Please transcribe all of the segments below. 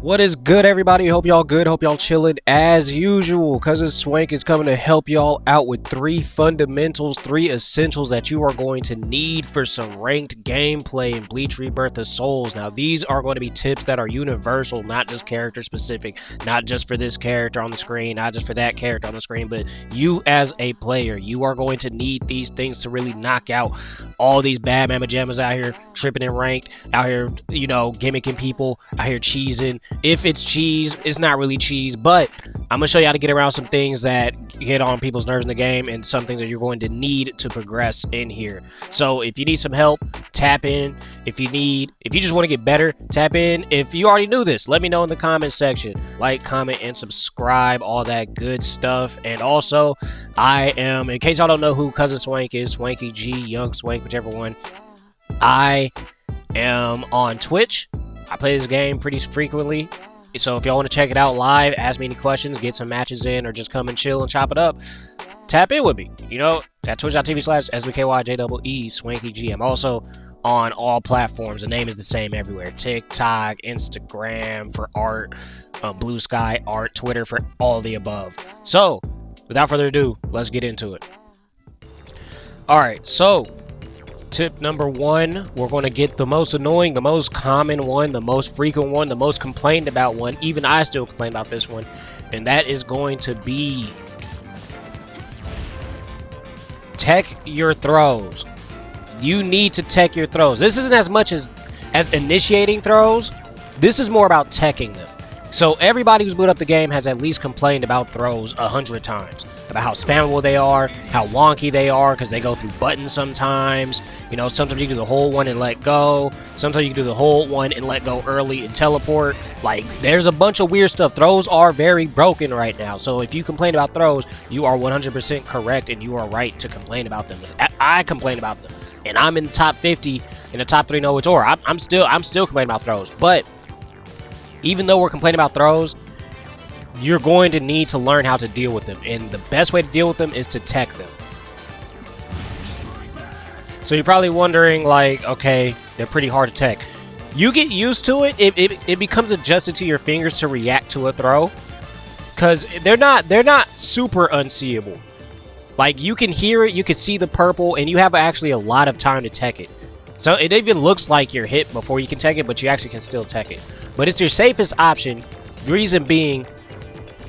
What is good, everybody? Hope y'all good. Hope y'all chilling as usual. Cousin Swank is coming to help y'all out with 3 fundamentals, 3 essentials that you are going to need for some ranked gameplay in Bleach Rebirth of Souls. Now, these are going to be tips that are universal, not just character specific, not just for this character on the screen, not just for that character on the screen, but you as a player, you are going to need these things to really knock out all these bad mamma jammas out here tripping in ranked, out here, gimmicking people, out here cheesing. If it's cheese, it's not really cheese, but I'm gonna show you how to get around some things that get on people's nerves in the game and some things that you're going to need to progress in here. So if you need some help, tap in. If you just want to get better, tap in. If you already knew this, let me know in the comment section. Like, comment, and subscribe, all that good stuff. And also, I am, in case y'all don't know who Cousin Swank is, Swanky G, Young Swank, whichever one, I am on Twitch. I play this game pretty frequently, so if y'all want to check it out live, ask me any questions, get some matches in, or just come and chill and chop it up, tap in with me, at twitch.tv/SBKYJEE, Swanky G. I'm also on all platforms. The name is the same everywhere. TikTok, Instagram for art, Blue Sky art, Twitter for all the above. So, without further ado, let's get into it. Alright, so tip number 1, we're going to get the most annoying, the most common one, the most frequent one, the most complained about one. Even I still complain about this one. And that is going to be tech your throws. You need to tech your throws. This isn't as much as initiating throws. This is more about teching them. So everybody who's booted up the game has at least complained about throws 100 times. About how spammable they are, how wonky they are, because they go through buttons sometimes. Sometimes you can do the whole one and let go. Sometimes you can do the whole one and let go early and teleport. Like, there's a bunch of weird stuff. Throws are very broken right now. So if you complain about throws, you are 100% correct and you are right to complain about them. I complain about them. And I'm in the top 50, in the top 3 no tour. I'm still complaining about throws. But even though we're complaining about throws, you're going to need to learn how to deal with them. And the best way to deal with them is to tech them. So you're probably wondering, like, okay, they're pretty hard to tech. You get used to it. It becomes adjusted to your fingers to react to a throw. Because they're not super unseeable. Like, you can hear it, you can see the purple, and you have actually a lot of time to tech it. So it even looks like you're hit before you can tech it, but you actually can still tech it. But it's your safest option. Reason being,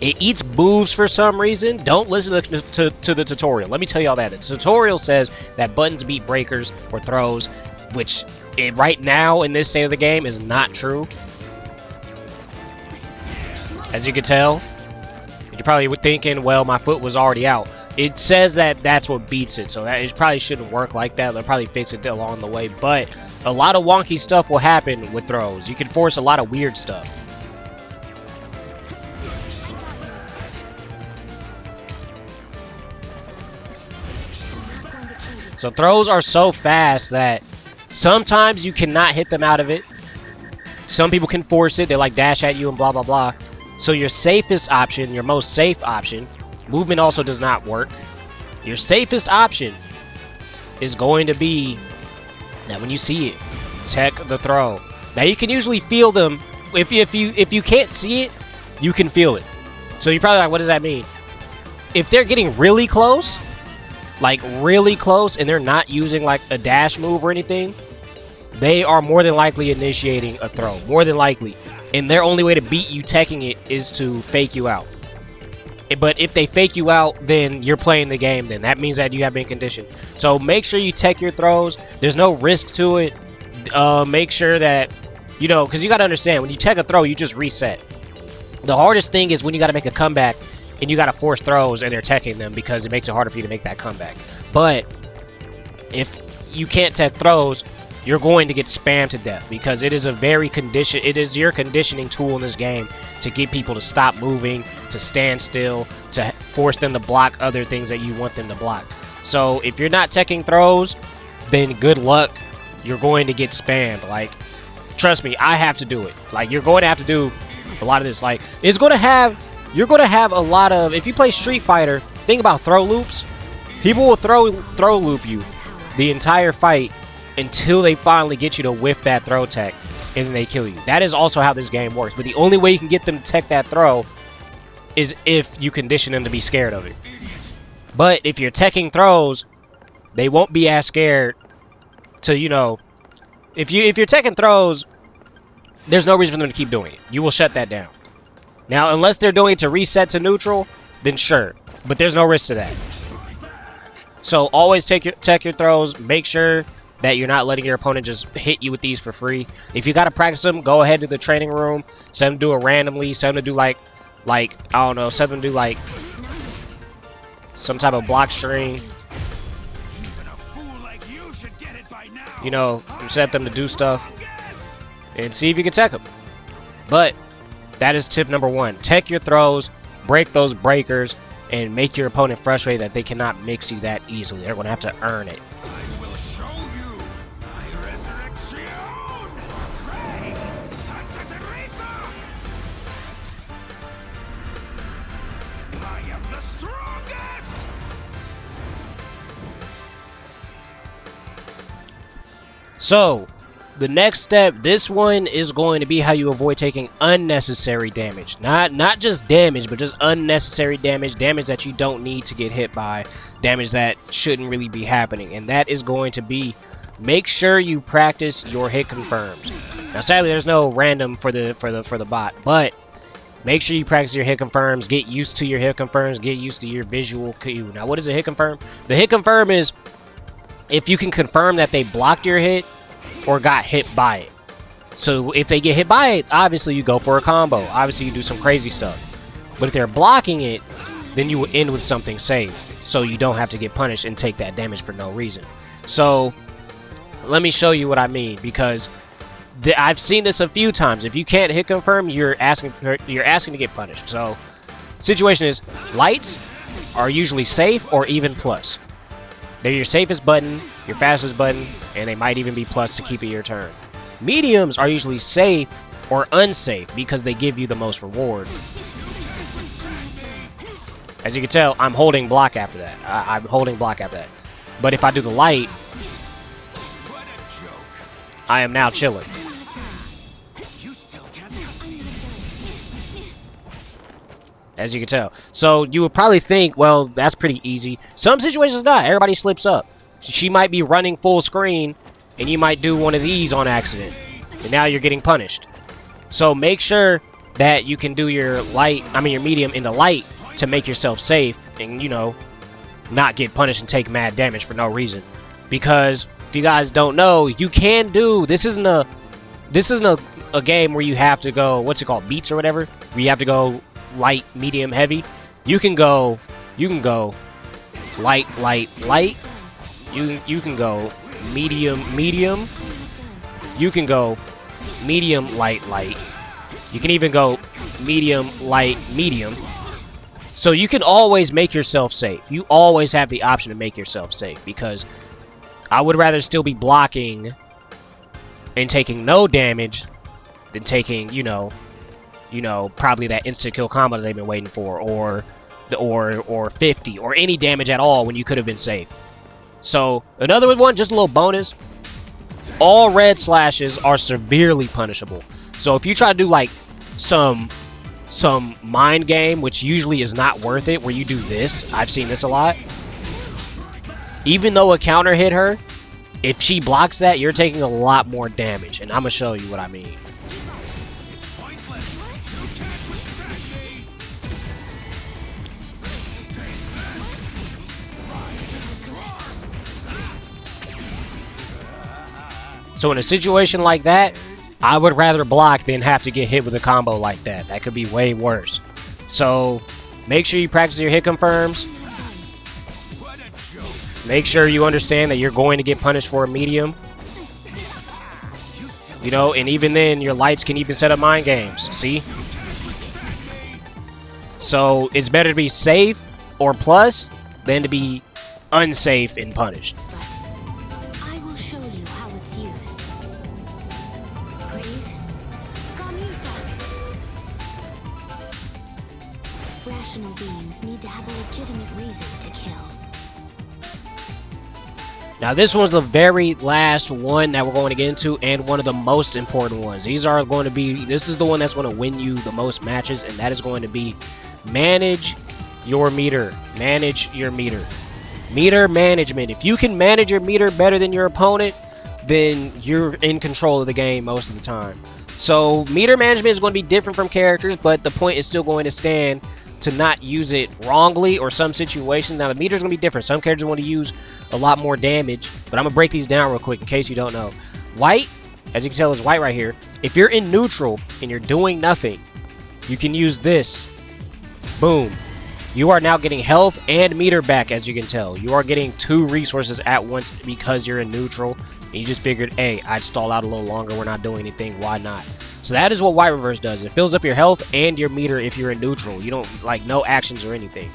it eats moves for some reason. Don't listen to the tutorial. Let me tell you all that. The tutorial says that buttons beat breakers or throws, which right now in this state of the game is not true. As you can tell, you're probably thinking, well, my foot was already out. It says that that's what beats it, so that it probably shouldn't work like that. They'll probably fix it along the way, but a lot of wonky stuff will happen with throws. You can force a lot of weird stuff. So throws are so fast that sometimes you cannot hit them out of it. Some people can force it. They like dash at you and blah, blah, blah. So your safest option, your most safe option, movement also does not work. Your safest option is going to be that when you see it, tech the throw. Now you can usually feel them. If you can't see it, you can feel it. So you're probably like, what does that mean? If they're getting really close, like really close, and they're not using like a dash move or anything, they are more than likely initiating a throw. More than likely. And their only way to beat you teching it is to fake you out. But if they fake you out, then you're playing the game then. That means that you have been conditioned. So make sure you tech your throws. There's no risk to it. Make sure that, because you got to understand, when you tech a throw, you just reset. The hardest thing is when you got to make a comeback and you got to force throws and they're teching them, because it makes it harder for you to make that comeback. But if you can't tech throws, you're going to get spammed to death, because it is it is your conditioning tool in this game to get people to stop moving, to stand still, to force them to block other things that you want them to block. So if you're not teching throws, then good luck. You're going to get spammed. Like, trust me, I have to do it. Like, you're going to have to do a lot of this. Like, you're going to have a lot of, if you play Street Fighter, think about throw loops. People will throw loop you the entire fight until they finally get you to whiff that throw tech. and then they kill you. That is also how this game works. But the only way you can get them to tech that throw is if you condition them to be scared of it. But if you're teching throws, they won't be as scared to, you know, if you're teching throws, there's no reason for them to keep doing it. You will shut that down. Now, unless they're doing it to reset to neutral, then sure. But there's no risk to that. So always tech your throws. Make sure that you're not letting your opponent just hit you with these for free. If you got to practice them, go ahead to the training room. Send them to do it randomly. Send them to do like I don't know. Send them to do like some type of block string. You know, set them to do stuff and see if you can tech them. But that is tip number 1. Tech your throws, break those breakers, and make your opponent frustrated that they cannot mix you that easily. They're going to have to earn it. I will show you my resurrection. Pray, Santa Teresa. I am the strongest. So, the next step, this one is going to be how you avoid taking unnecessary damage. Not just damage, but just unnecessary damage. Damage that you don't need to get hit by. Damage that shouldn't really be happening. And that is going to be, make sure you practice your hit confirms. Now, sadly, there's no random for the bot, but make sure you practice your hit confirms. Get used to your hit confirms. Get used to your visual cue. Now, what is a hit confirm? The hit confirm is if you can confirm that they blocked your hit or got hit by it. So if they get hit by it, obviously you go for a combo. Obviously you do some crazy stuff. But if they're blocking it, then you will end with something safe. So you don't have to get punished and take that damage for no reason. So let me show you what I mean, because I've seen this a few times. If you can't hit confirm, you're asking to get punished. So situation is, lights are usually safe or even plus. They're your safest button, your fastest button, and they might even be plus to keep it your turn. Mediums are usually safe or unsafe because they give you the most reward. As you can tell, I'm holding block after that. I'm holding block after that. But if I do the light, I am now chilling. As you can tell. So you would probably think, well, that's pretty easy. Some situations not. Everybody slips up. She might be running full screen, and you might do one of these on accident. And now you're getting punished. So make sure that you can do your your medium in the light to make yourself safe and, you know, not get punished and take mad damage for no reason. Because if you guys don't know, you can do, this isn't a game where you have to go, what's it called, beats or whatever, where you have to go light, medium, heavy. You can go light, light. You can go medium, medium. You can go medium, light, light. You can even go medium, light, medium. So you can always make yourself safe. You always have the option to make yourself safe, because I would rather still be blocking and taking no damage than taking, you know, probably that instant kill combo that they've been waiting for, or 50, or any damage at all when you could have been safe. So another one, just a little bonus. All red slashes are severely punishable. So if you try to do like some mind game, which usually is not worth it, where you do this, I've seen this a lot. Even though a counter hit her, if she blocks that, you're taking a lot more damage, and I'm gonna show you what I mean. So in a situation like that, I would rather block than have to get hit with a combo like that. That could be way worse. So make sure you practice your hit confirms. Make sure you understand that you're going to get punished for a medium. You know, and even then, your lights can even set up mind games. See? So it's better to be safe or plus than to be unsafe and punished. I will show you how it's used. Praise. Gamusa. Rational beings need to have a legitimate reason to kill. Now, this one's the very last one that we're going to get into, and one of the most important ones. These are going to be, this is the one that's going to win you the most matches, and that is going to be manage your meter. Manage your meter. Meter management. If you can manage your meter better than your opponent, then you're in control of the game most of the time. So, meter management is going to be different from characters, but the point is still going to stand to not use it wrongly or some situations. Now, the meter is going to be different. Some characters want to use a lot more damage, but I'm going to break these down real quick in case you don't know. White, as you can tell, is white right here. If you're in neutral and you're doing nothing, you can use this. Boom. You are now getting health and meter back, as you can tell. You are getting 2 resources at once because you're in neutral. And you just figured, hey, I'd stall out a little longer. We're not doing anything. Why not? So that is what white reverse does. It fills up your health and your meter if you're in neutral. You don't, like, no actions or anything.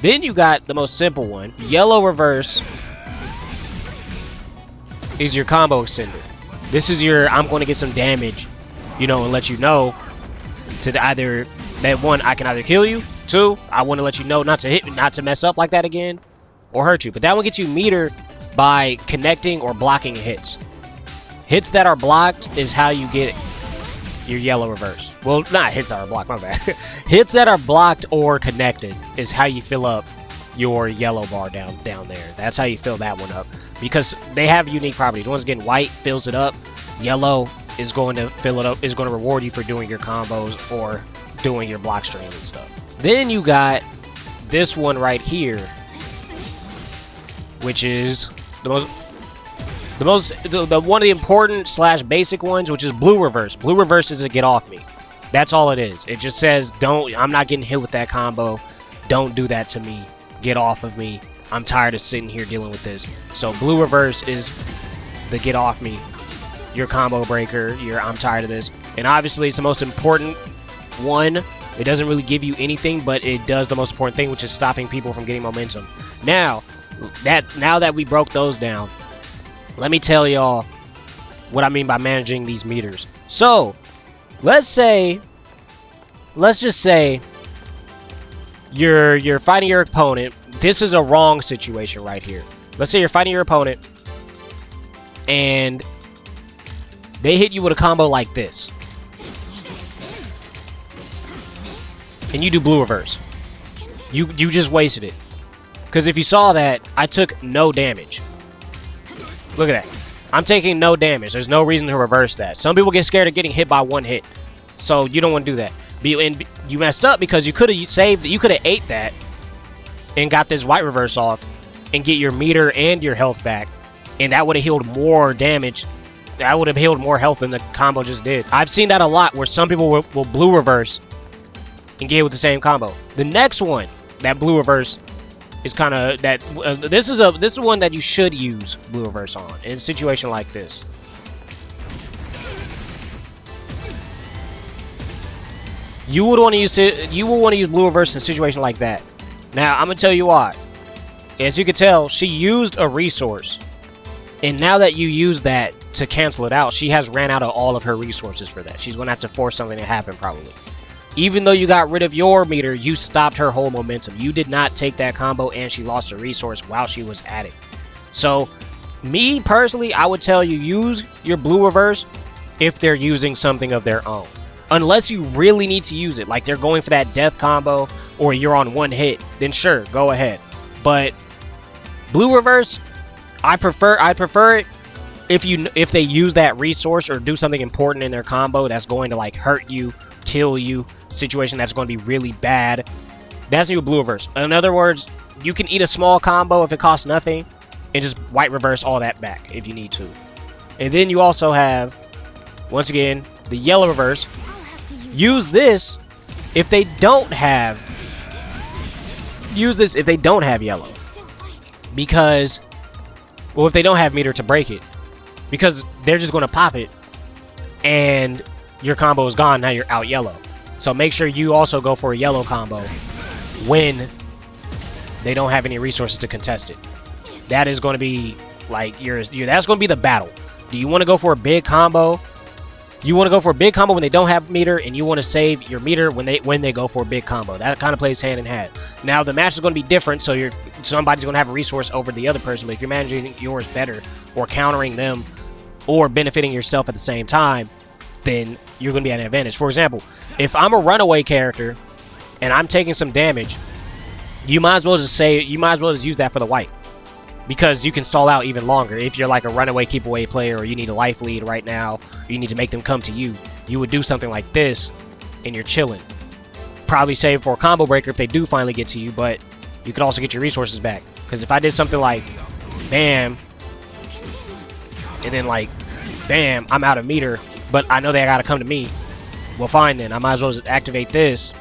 Then you got the most simple one. Yellow reverse is your combo extender. This is your, I'm going to get some damage, you know, and let you know to either, that one, I can either kill you. 2, I want to let you know not to hit, not to mess up like that again or hurt you. But that one gets you meter by connecting or blocking hits. Hits that are blocked is how you get your yellow reverse. Well, not hits that are blocked, my bad. Hits that are blocked or connected is how you fill up your yellow bar down there. That's how you fill that one up, because they have unique properties. Once again, white fills it up. Yellow is going to fill it up, is going to reward you for doing your combos or doing your block stream and stuff. Then you got this one right here, which is the one of the important / basic ones, which is blue reverse. Blue reverse is a get off me. That's all it is. It just says, I'm not getting hit with that combo. Don't do that to me. Get off of me. I'm tired of sitting here dealing with this. So blue reverse is the get off me. Your combo breaker. I'm tired of this. And obviously it's the most important one. It doesn't really give you anything, but it does the most important thing, which is stopping people from getting momentum. Now that we broke those down, let me tell y'all what I mean by managing these meters. So, let's just say you're fighting your opponent. This is a wrong situation right here. Let's say you're fighting your opponent and they hit you with a combo like this. And you do blue reverse. You just wasted it. Because if you saw that, I took no damage. Look at that. I'm taking no damage. There's no reason to reverse that. Some people get scared of getting hit by one hit. So you don't want to do that. And you messed up because you could have saved, you could have ate that and got this white reverse off and get your meter and your health back. And that would have healed more damage. That would have healed more health than the combo just did. I've seen that a lot where some people will blue reverse and get with the same combo. The next one, that blue reverse, is kind of that. This is one that you should use blue reverse on in a situation like this. You would want to use it. You will want to use blue reverse in a situation like that. Now I'm gonna tell you why. As you can tell, she used a resource, and now that you use that to cancel it out, she has ran out of all of her resources for that. She's gonna have to force something to happen probably. Even though you got rid of your meter, you stopped her whole momentum. You did not take that combo, and she lost a resource while she was at it. So, me personally, I would tell you, use your blue reverse if they're using something of their own. Unless you really need to use it, like they're going for that death combo, or you're on one hit, then sure, go ahead. But blue reverse, I prefer it if they use that resource or do something important in their combo that's going to like hurt you, kill you, situation that's going to be really bad. That's your blue reverse. In other words, you can eat a small combo if it costs nothing and just white reverse all that back if you need to. And then you also have, once again, the yellow reverse. Use this if they don't have yellow, because, well, if they don't have meter to break it, because they're just going to pop it and your combo is gone. Now you're out yellow. So make sure you also go for a yellow combo when they don't have any resources to contest it. That is going to be like that's going to be the battle. Do you want to go for a big combo You want to go for a big combo when they don't have meter, and you want to save your meter when they go for a big combo. That kind of plays hand in hand. Now the match is going to be different, so somebody's going to have a resource over the other person. But if you're managing yours better, or countering them, or benefiting yourself at the same time, then you're going to be at an advantage. For example, if I'm a runaway character and I'm taking some damage, you might as well just use that for the wipe, because you can stall out even longer. If you're like a runaway keep away player, or you need a life lead right now, or you need to make them come to you, you would do something like this and you're chilling. Probably save for a combo breaker if they do finally get to you, but you could also get your resources back. Because if I did something like bam, and then like bam, I'm out of meter, but I know they gotta come to me, well fine then, I might as well just activate this,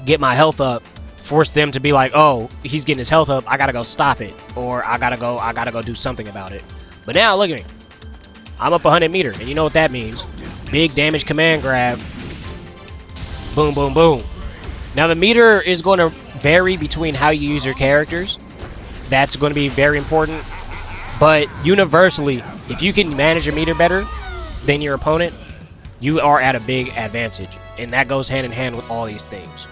get my health up, force them to be like, oh, he's getting his health up, I gotta go stop it, or I gotta go do something about it. But now look at me, I'm up 100 meter, and you know what that means. Big damage command grab, boom boom boom. Now the meter is going to vary between how you use your characters. That's going to be very important, but universally, if you can manage your meter better than your opponent, you are at a big advantage, and that goes hand in hand with all these things.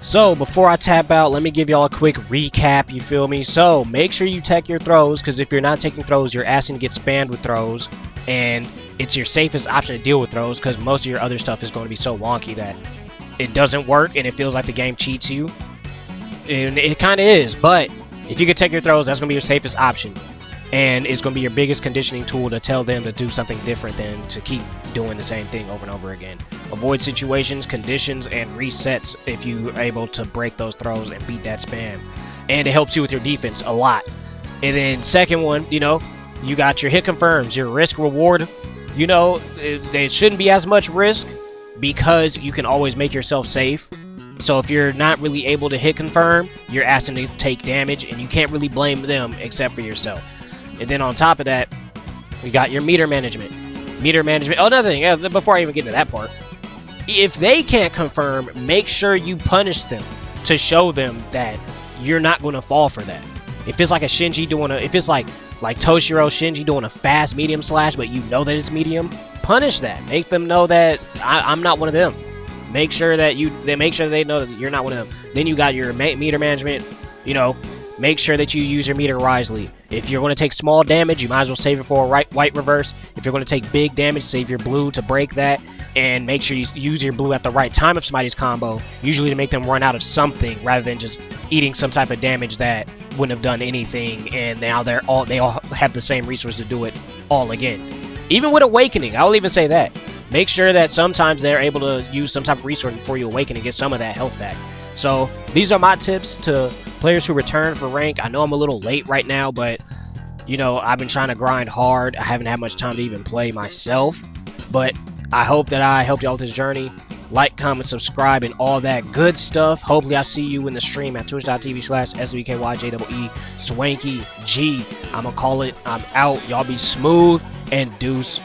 So before I tap out, let me give y'all a quick recap, you feel me? So make sure you tech your throws, because if you're not taking throws, you're asking to get spammed with throws, and it's your safest option to deal with throws, because most of your other stuff is going to be so wonky that it doesn't work and it feels like the game cheats you. And it kind of is, but if you can take your throws, that's going to be your safest option, and it's going to be your biggest conditioning tool to tell them to do something different than to keep doing the same thing over and over again. Avoid situations, conditions, and resets if you're able to break those throws and beat that spam. And it helps you with your defense a lot. And then second one, you know, you got your hit confirms, your risk reward. You know, there shouldn't be as much risk because you can always make yourself safe. So if you're not really able to hit confirm, you're asking to take damage, and you can't really blame them except for yourself. And then on top of that, we got your meter management. Meter management. Oh, another thing, before I even get to that part, if they can't confirm, make sure you punish them to show them that you're not going to fall for that. If it's like a Shinji doing if it's like Toshiro Shinji doing a fast medium slash, but you know that it's medium, punish that. Make them know that I'm not one of them. Make sure that they know that you're not one of them. Then you got your meter management. You know, make sure that you use your meter wisely. If you're going to take small damage, you might as well save it for a white reverse. If you're going to take big damage, save your blue to break that. And make sure you use your blue at the right time of somebody's combo, usually to make them run out of something rather than just eating some type of damage that wouldn't have done anything, and now they all have the same resource to do it all again. Even with Awakening, I will even say that. Make sure that sometimes they're able to use some type of resource before you awaken and get some of that health back. So these are my tips to players who return for rank. I know I'm a little late right now, but you know, I've been trying to grind hard. I haven't had much time to even play myself, but I hope that I helped y'all with this journey. Like, comment, subscribe, and all that good stuff. Hopefully I see you in the stream at twitch.tv/SWKYJEE Swanky G. I'ma call it. I'm out. Y'all be smooth, and deuce.